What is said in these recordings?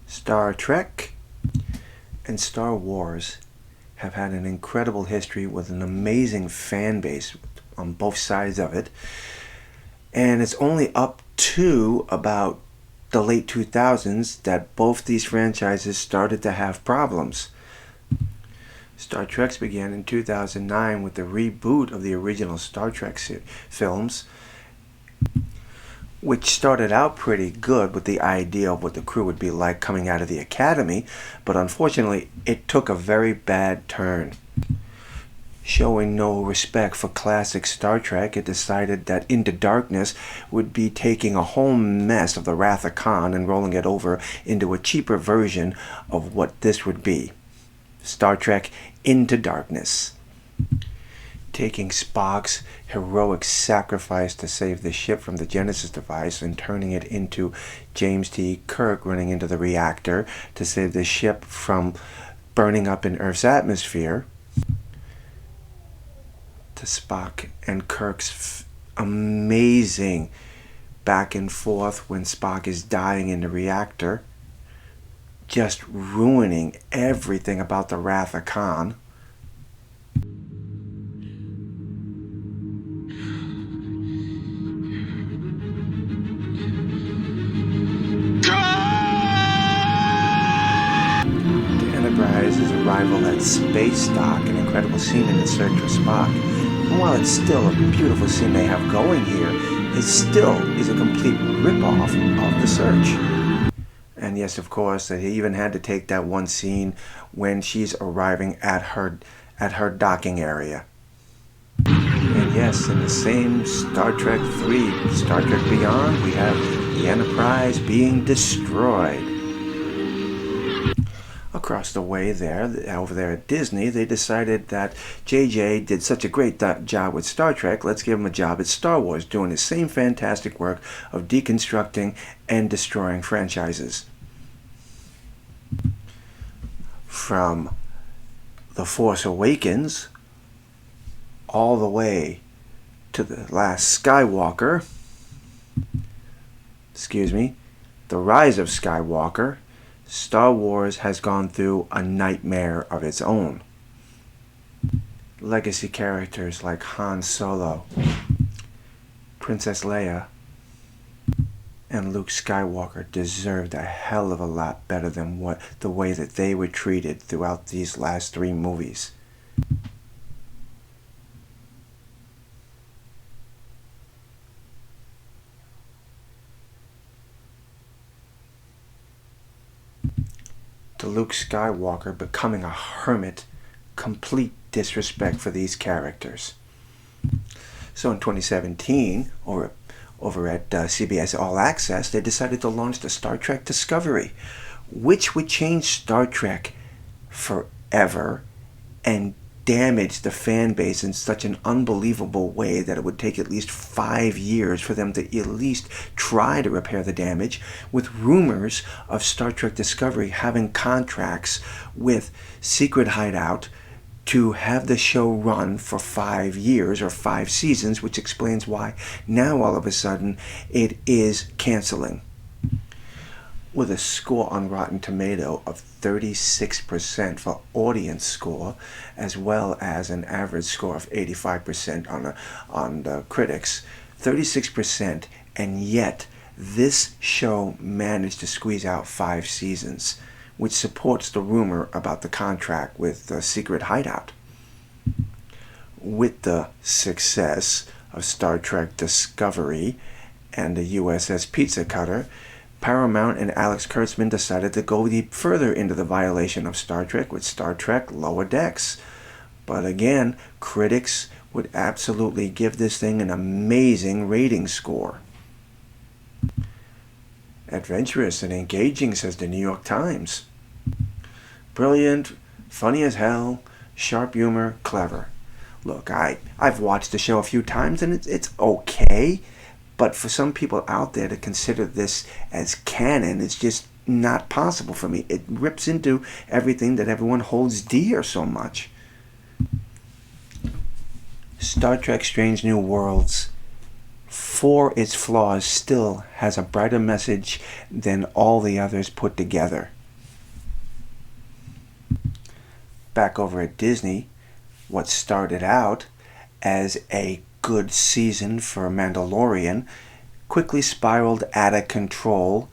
Star Trek and Star Wars have had an incredible history with an amazing fan base on both sides of it. And it's only up to about the late 2000s that both these franchises started to have problems. Star Trek began in 2009 with the reboot of the original Star Trek films, which started out pretty good with the idea of what the crew would be like coming out of the academy, but unfortunately it took a very bad turn. Showing no respect for classic Star Trek, it decided that Into Darkness would be taking a whole mess of the Wrath of Khan and rolling it over into a cheaper version of what this would be. Star Trek Into Darkness. Taking Spock's heroic sacrifice to save the ship from the Genesis device and turning it into James T. Kirk running into the reactor to save the ship from burning up in Earth's atmosphere, to Spock and Kirk's amazing back and forth when Spock is dying in the reactor, just ruining everything about the Wrath of Khan. Enterprise's arrival at Space Dock, an incredible scene in the search for Spock. And while it's still a beautiful scene they have going here, it still is a complete rip-off of the search. And yes, of course, they even had to take that one scene when she's arriving at her docking area. And yes, in the same Star Trek 3, Star Trek Beyond, we have the Enterprise being destroyed. Across the way there, over there at Disney, they decided that JJ did such a great job with Star Trek, let's give him a job at Star Wars, doing the same fantastic work of deconstructing and destroying franchises. From The Force Awakens all the way to The Last Skywalker, The Rise of Skywalker, Star Wars has gone through a nightmare of its own. Legacy characters like Han Solo, Princess Leia, and Luke Skywalker deserved a hell of a lot better than the way that they were treated throughout these last 3 movies. To Luke Skywalker becoming a hermit, complete disrespect for these characters. So in 2017, over at CBS All Access, they decided to launch the Star Trek Discovery, which would change Star Trek forever and damage the fan base in such an unbelievable way that it would take at least 5 years for them to at least try to repair the damage, with rumors of Star Trek Discovery having contracts with Secret Hideout to have the show run for 5 years or 5 seasons, which explains why now all of a sudden it is canceling. With a score on Rotten Tomato of 36% for audience score, as well as an average score of 85% on the critics, 36%, and yet this show managed to squeeze out 5 seasons, which supports the rumor about the contract with the Secret Hideout. With the success of Star Trek Discovery and the USS Pizza Cutter, Paramount and Alex Kurtzman decided to go deep further into the violation of Star Trek with Star Trek Lower Decks. But again, critics would absolutely give this thing an amazing rating score. Adventurous and engaging, says the New York Times. Brilliant, funny as hell, sharp humor, clever. Look, I've watched the show a few times and it's okay. But for some people out there to consider this as canon, it's just not possible for me. It rips into everything that everyone holds dear so much. Star Trek Strange New Worlds, for its flaws, still has a brighter message than all the others put together. back over at Disney, what started out as a good season for Mandalorian quickly spiraled out of control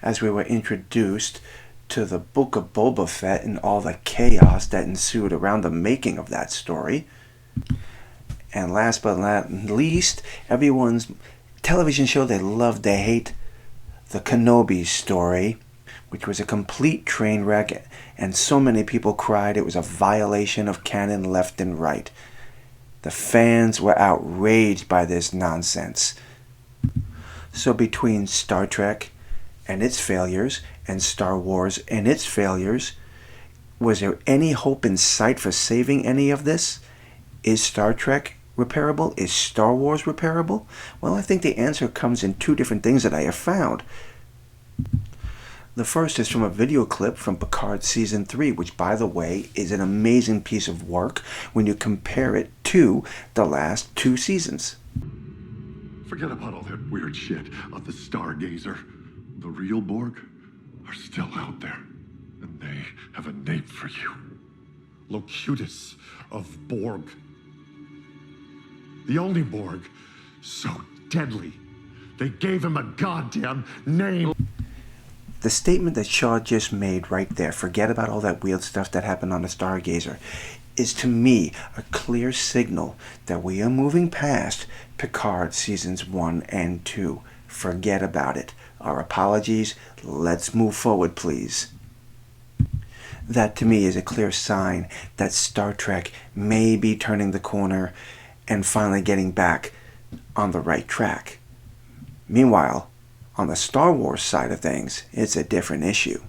as we were introduced to the Book of Boba Fett and all the chaos that ensued around the making of that story. And last but not least, everyone's television show they love to hate, the Kenobi story, which was a complete train wreck, and so many people cried it was a violation of canon left and right. The fans were outraged by this nonsense. So between Star Trek and its failures and Star Wars and its failures, was there any hope in sight for saving any of this? Is Star Trek repairable? Is Star Wars repairable? Well, I think the answer comes in two different things that I have found. The first is from a video clip from Picard Season 3, which, by the way, is an amazing piece of work when you compare it to the last two seasons. Forget about all that weird shit of the Stargazer. The real Borg are still out there, and they have a name for you. Locutus of Borg. The only Borg so deadly, they gave him a goddamn name. The statement that Shaw just made right there, forget about all that weird stuff that happened on the Stargazer, is to me a clear signal that we are moving past Picard Seasons 1 and 2. Forget about it. Our apologies. Let's move forward, please. That to me is a clear sign that Star Trek may be turning the corner and finally getting back on the right track. Meanwhile, on the Star Wars side of things, it's a different issue.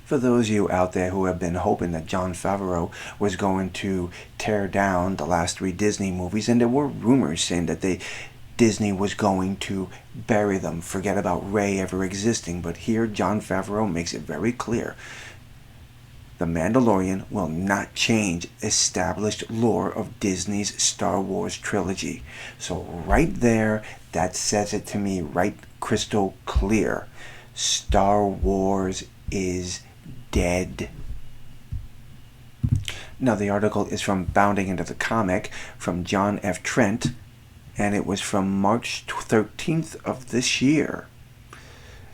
For those of you out there who have been hoping that Jon Favreau was going to tear down the last three Disney movies, and there were rumors saying that Disney was going to bury them, forget about Rey ever existing, but here Jon Favreau makes it very clear. The Mandalorian will not change established lore of Disney's Star Wars trilogy. So right there, that says it to me right crystal clear. Star Wars is dead. Now the article is from Bounding into the Comic from John F. Trent, and it was from March 13th of this year.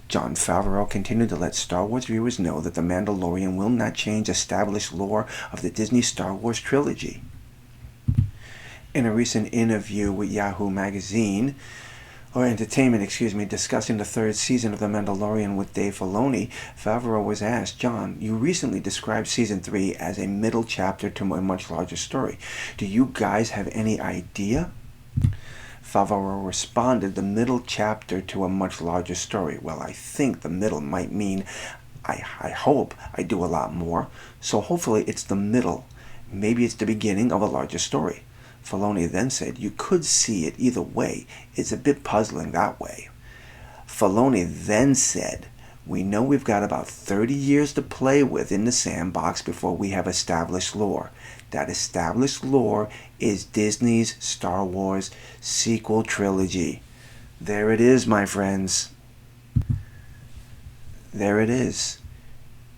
Jon Favreau continued to let Star Wars viewers know that The Mandalorian will not change established lore of the Disney Star Wars trilogy. In a recent interview with Yahoo Magazine, discussing the third season of The Mandalorian with Dave Filoni, Favreau was asked, "John, you recently described Season 3 as a middle chapter to a much larger story. Do you guys have any idea?" Favreau responded, "The middle chapter to a much larger story. Well, I think the middle might mean I hope I do a lot more. So hopefully it's the middle. Maybe it's the beginning of a larger story." Filoni then said, "You could see it either way. It's a bit puzzling that way." Filoni then said, "We know we've got about 30 years to play with in the sandbox before we have established lore. That established lore is Disney's Star Wars sequel trilogy." There it is, my friends. There it is.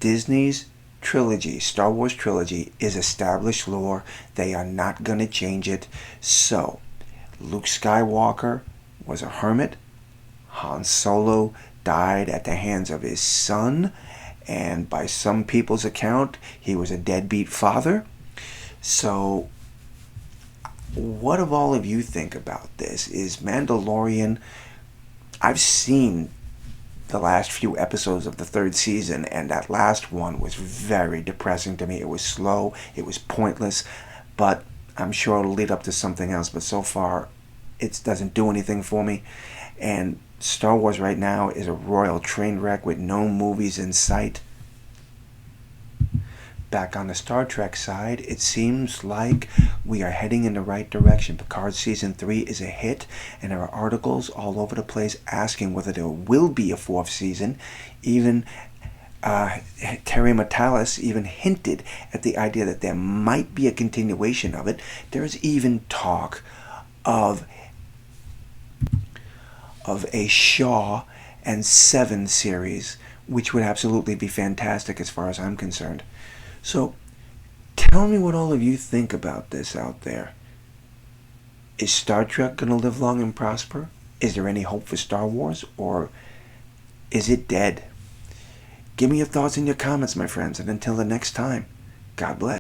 Disney's trilogy, Star Wars trilogy, is established lore. They are not going to change it. So, Luke Skywalker was a hermit. Han Solo died at the hands of his son. And by some people's account, he was a deadbeat father. So, what do all of you think about this? Is Mandalorian... I've seen the last few episodes of the third season, and that last one was very depressing to me. It was slow, it was pointless, but I'm sure it'll lead up to something else. But so far, it doesn't do anything for me. And Star Wars right now is a royal train wreck with no movies in sight. Back on the Star Trek side, it seems like we are heading in the right direction. Picard Season 3 is a hit, and there are articles all over the place asking whether there will be a fourth season. Even Terry Matalas even hinted at the idea that there might be a continuation of it. There is even talk of a Shaw and Seven series, which would absolutely be fantastic as far as I'm concerned. So, tell me what all of you think about this out there. Is Star Trek going to live long and prosper? Is there any hope for Star Wars? Or is it dead? Give me your thoughts in your comments, my friends. And until the next time, God bless.